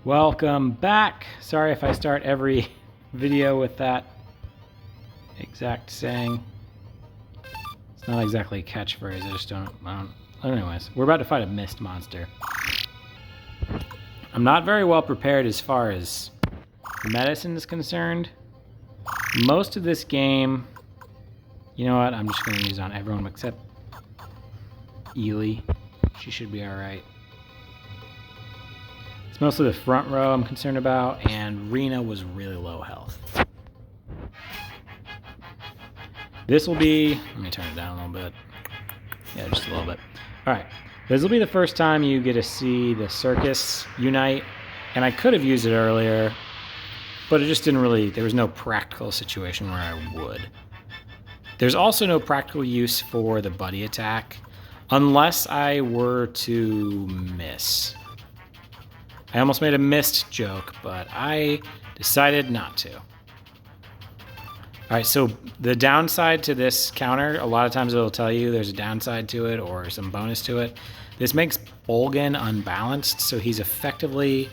Welcome back. Sorry if I start every video with that exact saying. It's not exactly a catchphrase, I just don't. Anyways, we're about to fight a mist monster. I'm not very well prepared as far as medicine is concerned. Most of this game, you know what, I'm just going to use on everyone except Ely. She should be alright. It's mostly the front row I'm concerned about, and Rena was really low health. This will be, let me turn it down a little bit. Yeah, just a little bit. Alright, this will be the first time you get to see the circus unite, and I could have used it earlier, but it just didn't really, there was no practical situation where I would. There's also no practical use for the buddy attack, unless I were to miss. I almost made a missed joke, but I decided not to. Alright, so the downside to this counter, a lot of times it'll tell you there's a downside to it or some bonus to it. This makes Bolgan unbalanced, so he's effectively...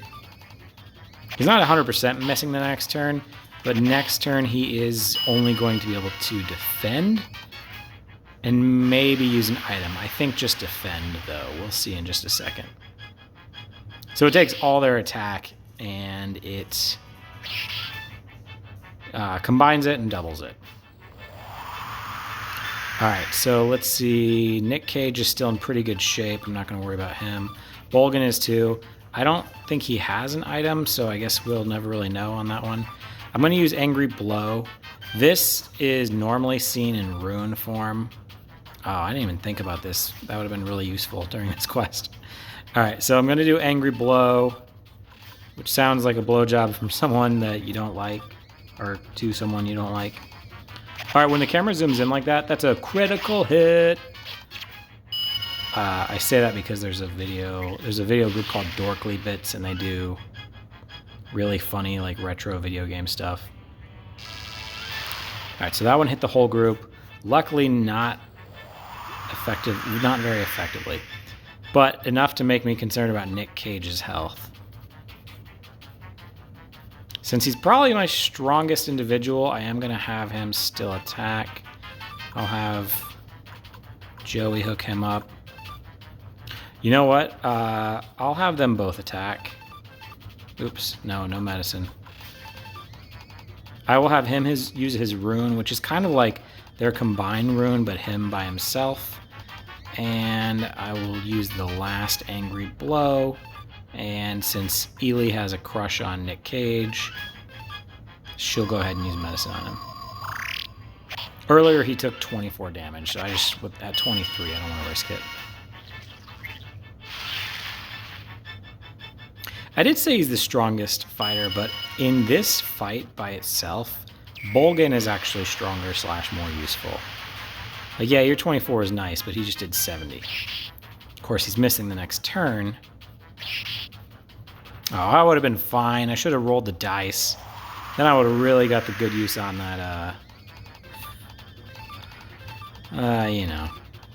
He's not 100% missing the next turn, but next turn he is only going to be able to defend and maybe use an item. I think just defend, though. We'll see in just a second. So it takes all their attack, and it combines it and doubles it. Alright, so let's see. Nick Cage is still in pretty good shape. I'm not going to worry about him. Bolgan is too. I don't think he has an item, so I guess we'll never really know on that one. I'm going to use Angry Blow. This is normally seen in rune form. Oh, I didn't even think about this. That would have been really useful during this quest. Alright, so I'm going to do Angry Blow, which sounds like a blowjob from someone that you don't like, or to someone you don't like. Alright, when the camera zooms in like that, that's a critical hit. I say that because there's a video group called Dorkly Bits, and they do really funny, like, retro video game stuff. Alright, so that one hit the whole group. Luckily not very effectively. But enough to make me concerned about Nick Cage's health. Since he's probably my strongest individual, I am going to have him still attack. I'll have Joey hook him up. You know what? I'll have them both attack. Oops, no medicine. I will have him use his rune, which is kind of like their combined rune, but him by himself. And I will use the last Angry Blow. And since Ely has a crush on Nick Cage, she'll go ahead and use medicine on him. Earlier he took 24 damage, so at 23, I don't want to risk it. I did say he's the strongest fighter, but in this fight by itself, Bolgan is actually stronger / more useful. Like, yeah, your 24 is nice, but he just did 70. Of course, he's missing the next turn. Oh, I would have been fine. I should have rolled the dice. Then I would have really got the good use on that, you know,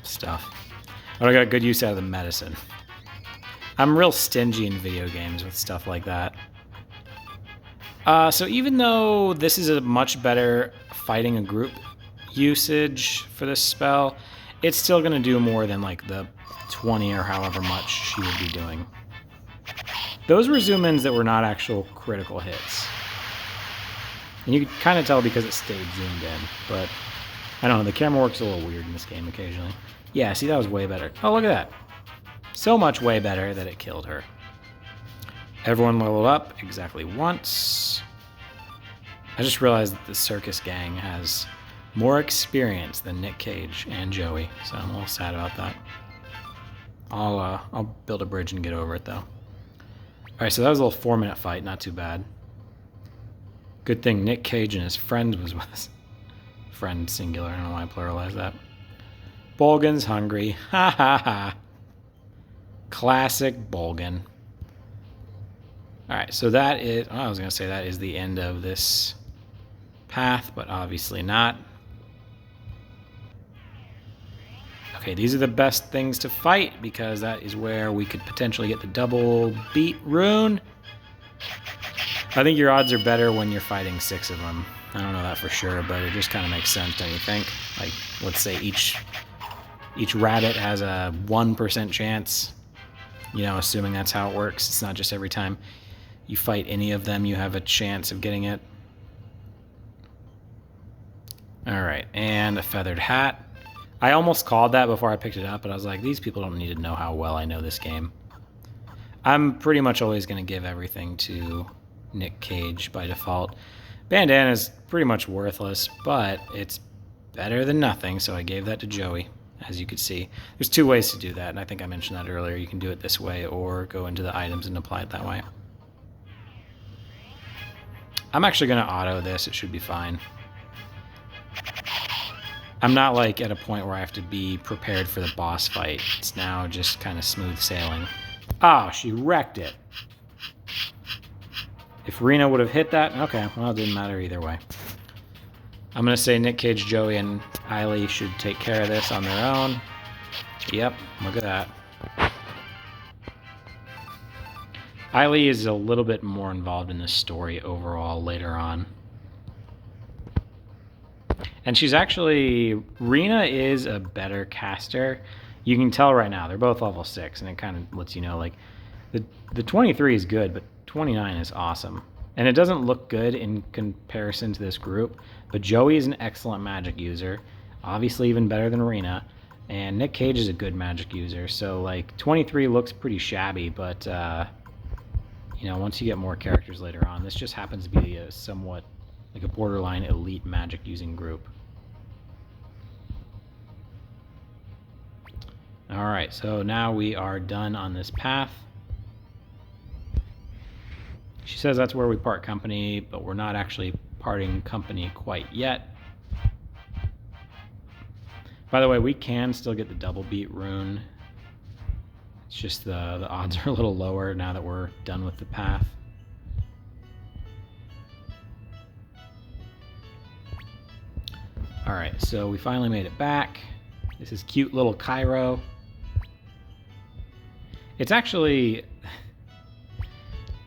stuff. I would have got good use out of the medicine. I'm real stingy in video games with stuff like that. So even though this is a much better fighting a group usage for this spell, it's still going to do more than like the 20 or however much she would be doing. Those were zoom-ins that were not actual critical hits. And you could kind of tell because it stayed zoomed in, but I don't know, the camera works a little weird in this game occasionally. Yeah, see, that was way better. Oh, look at that. So much way better that it killed her. Everyone leveled up exactly once. I just realized that the circus gang has more experience than Nick Cage and Joey, so I'm a little sad about that. I'll build a bridge and get over it, though. Alright, so that was a little 4-minute fight, not too bad. Good thing Nick Cage and his friend was with us. Friend singular, I don't know why I pluralized that. Bolgan's hungry. Ha ha ha. Classic Bolgan. Alright, so that is... Oh, I was going to say that is the end of this path, but obviously not. Okay, these are the best things to fight because that is where we could potentially get the double beat rune. I think your odds are better when you're fighting 6 of them. I don't know that for sure, but it just kind of makes sense, don't you think? Like, let's say each rabbit has a 1% chance, you know, assuming that's how it works. It's not just every time you fight any of them you have a chance of getting it. Alright, and a feathered hat. I almost called that before I picked it up, but I was like, these people don't need to know how well I know this game. I'm pretty much always going to give everything to Nick Cage by default. Bandana is pretty much worthless, but it's better than nothing, so I gave that to Joey, as you could see. There's 2 ways to do that, and I think I mentioned that earlier. You can do it this way or go into the items and apply it that way. I'm actually going to auto this. It should be fine. I'm not like at a point where I have to be prepared for the boss fight. It's now just kind of smooth sailing. Oh, she wrecked it. If Rena would have hit that, okay, well, it didn't matter either way. I'm going to say Nick Cage, Joey, and Eiley should take care of this on their own. Yep, look at that. Eiley is a little bit more involved in the story overall later on. And she's actually... Rena is a better caster. You can tell right now, they're both level 6, and it kind of lets you know, like, the 23 is good, but 29 is awesome. And it doesn't look good in comparison to this group, but Joey is an excellent magic user, obviously even better than Rena, and Nick Cage is a good magic user, so, like, 23 looks pretty shabby, but, you know, once you get more characters later on, this just happens to be a somewhat, like a borderline elite magic using group. Alright, so now we are done on this path. She says that's where we part company, but we're not actually parting company quite yet. By the way, we can still get the double beat rune. It's just the odds are a little lower now that we're done with the path. Alright, so we finally made it back. This is cute little Cairo. It's actually...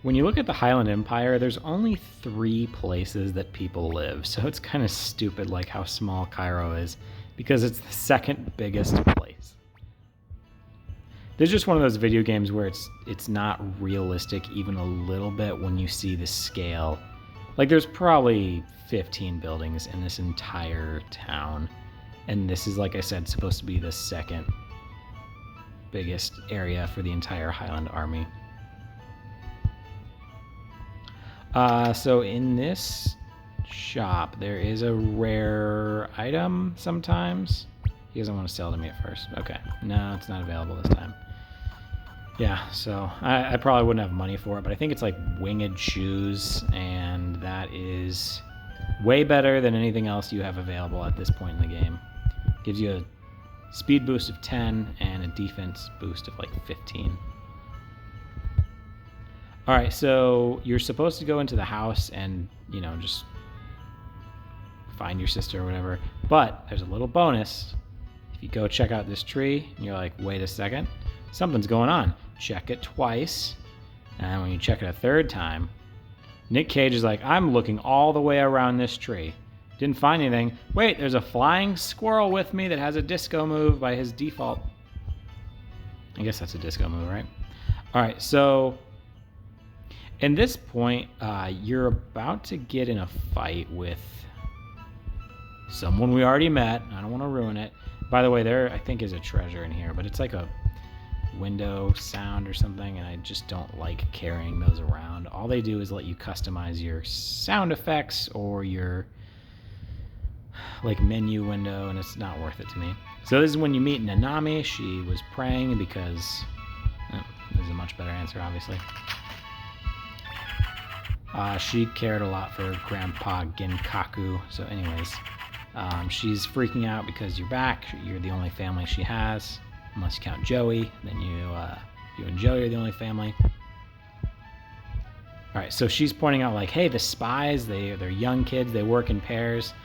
When you look at the Highland Empire, there's only 3 places that people live, so it's kind of stupid like how small Cairo is, because it's the 2nd biggest place. This is just one of those video games where it's not realistic even a little bit when you see the scale. Like, there's probably 15 buildings in this entire town, and this is, like I said, supposed to be the 2nd biggest area for the entire Highland Army. So in this shop, there is a rare item sometimes. He doesn't want to sell to me at first. Okay, no, it's not available this time. Yeah, so I probably wouldn't have money for it, but I think it's like winged shoes, and that is way better than anything else you have available at this point in the game. Gives you a speed boost of 10 and a defense boost of like 15. Alright, so you're supposed to go into the house and, you know, just find your sister or whatever. But there's a little bonus. If you go check out this tree, and you're like, wait a second, something's going on. Check it twice. And when you check it a 3rd time, Nick Cage is like, I'm looking all the way around this tree. Didn't find anything. Wait, there's a flying squirrel with me that has a disco move by his default. I guess that's a disco move, right? Alright, so... in this point, you're about to get in a fight with someone we already met. I don't want to ruin it. By the way, there I think is a treasure in here, but it's like a window sound or something, and I just don't like carrying those around. All they do is let you customize your sound effects or your like menu window, and it's not worth it to me. So this is when you meet Nanami. She was praying because... there's a much better answer, obviously. She cared a lot for Grandpa Genkaku. So anyways, she's freaking out because you're back. You're the only family she has, unless you count Joey. Then you and Joey are the only family. All right, so she's pointing out like, hey, the spies, they're young kids. They work in pairs.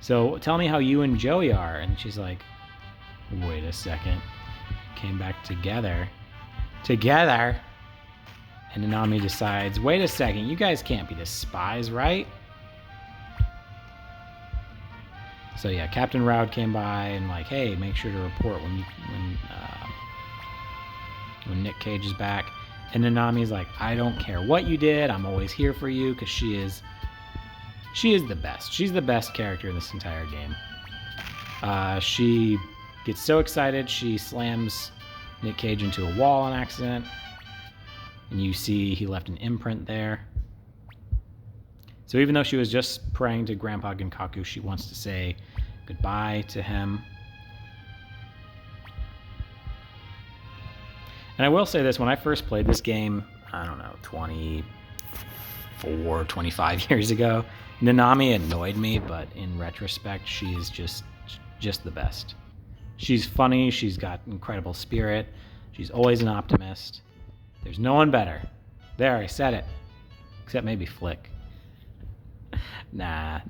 So tell me how you and Joey are. And she's like, wait a second. Came back together. And Nanami decides, wait a second, you guys can't be the spies, right? So yeah, Captain Rowd came by and like, hey, make sure to report when Nick Cage is back. And Nanami's like, I don't care what you did, I'm always here for you, because she is the best. She's the best character in this entire game. She gets so excited, she slams Nick Cage into a wall on accident. And you see he left an imprint there. So even though she was just praying to Grandpa Genkaku, she wants to say goodbye to him. And I will say this, when I first played this game, I don't know, 24, 25 years ago, Nanami annoyed me, but in retrospect, she's just the best. She's funny, she's got incredible spirit, she's always an optimist. There's no one better. There, I said it. Except maybe Flick. Nah.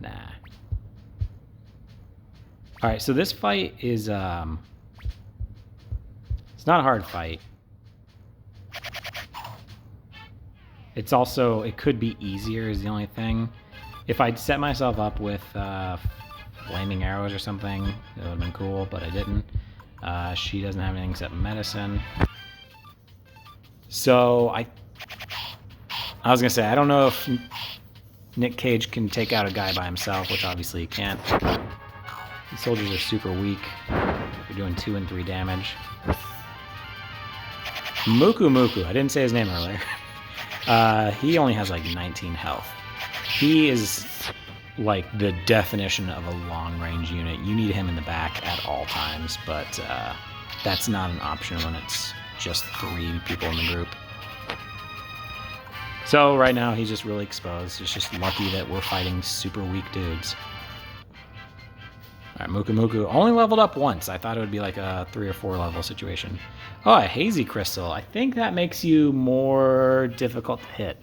Alright, so this fight is, it's not a hard fight. It's also, it could be easier is the only thing. If I'd set myself up with flaming arrows or something, it would have been cool, but I didn't. She doesn't have anything except medicine. So, I was going to say, I don't know if Nick Cage can take out a guy by himself, which obviously he can't. These soldiers are super weak. They're doing 2 and 3 damage. Muku, I didn't say his name earlier. He only has like 19 health. He is like the definition of a long-range unit. You need him in the back at all times, but that's not an option when it's just 3 people in the group. So right now he's just really exposed. It's just lucky that we're fighting super weak dudes. Alright, Muku only leveled up once. I thought it would be like a 3 or 4 level situation. Oh, a hazy crystal. I think that makes you more difficult to hit.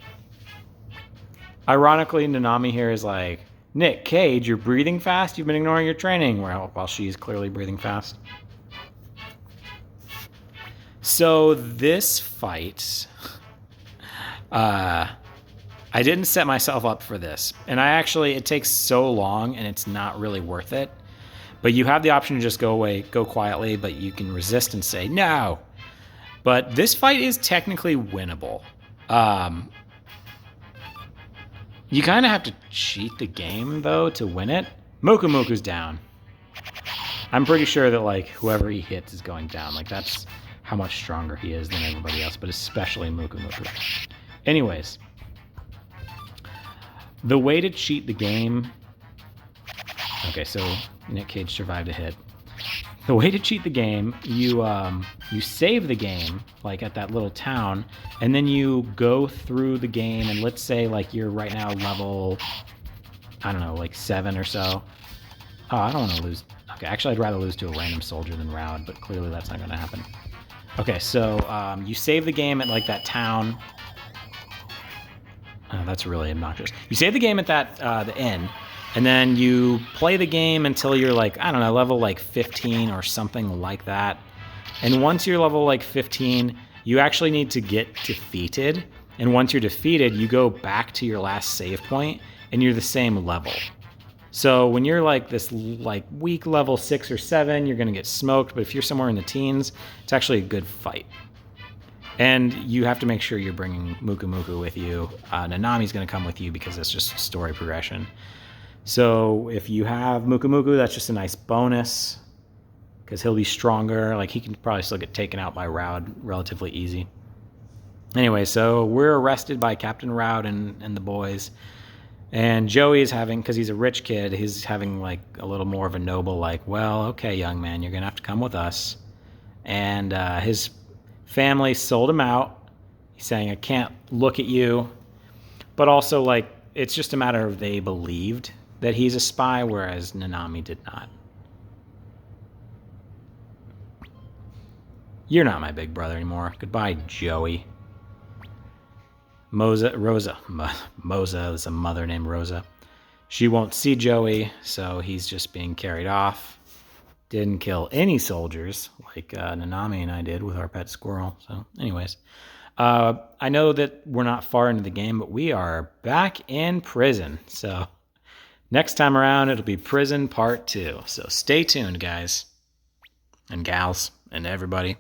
Ironically, Nanami here is like, Nick Cage, you're breathing fast? You've been ignoring your training. While she's clearly breathing fast. So this fight, I didn't set myself up for this. And it takes so long and it's not really worth it. But you have the option to just go away, go quietly, but you can resist and say, no. But this fight is technically winnable. You kind of have to cheat the game, though, to win it. Muku's down. I'm pretty sure that, like, whoever he hits is going down. Like, that's how much stronger he is than everybody else, but especially Muku. Anyways. The way to cheat the game... Okay, so Nick Cage survived a hit. The way to cheat the game, you save the game, like at that little town, and then you go through the game, and let's say like you're right now level, I don't know, like 7 or so. Oh, I don't want to lose. Okay, actually I'd rather lose to a random soldier than Rowd, but clearly that's not going to happen. Okay, so you save the game at like that town. Oh, that's really obnoxious. You save the game at that the inn. And then you play the game until you're like, I don't know, level like 15 or something like that. And once you're level like 15, you actually need to get defeated. And once you're defeated, you go back to your last save point and you're the same level. So when you're like this like weak level 6 or 7, you're going to get smoked. But if you're somewhere in the teens, it's actually a good fight. And you have to make sure you're bringing Muku with you. Nanami's going to come with you because it's just story progression. So if you have Muku, that's just a nice bonus because he'll be stronger. Like he can probably still get taken out by Rowd relatively easy. Anyway, so we're arrested by Captain Rowd and the boys. And Joey is having, because he's a rich kid, he's having like a little more of a noble like, well, okay, young man, you're going to have to come with us. And his family sold him out. He's saying, I can't look at you. But also like, it's just a matter of they believed that he's a spy, whereas Nanami did not. You're not my big brother anymore. Goodbye, Joey. Moza is a mother named Rosa. She won't see Joey, so he's just being carried off. Didn't kill any soldiers, like Nanami and I did with our pet squirrel. So, anyways. I know that we're not far into the game, but we are back in prison. So next time around, it'll be Prison Part 2. So stay tuned, guys and gals and everybody.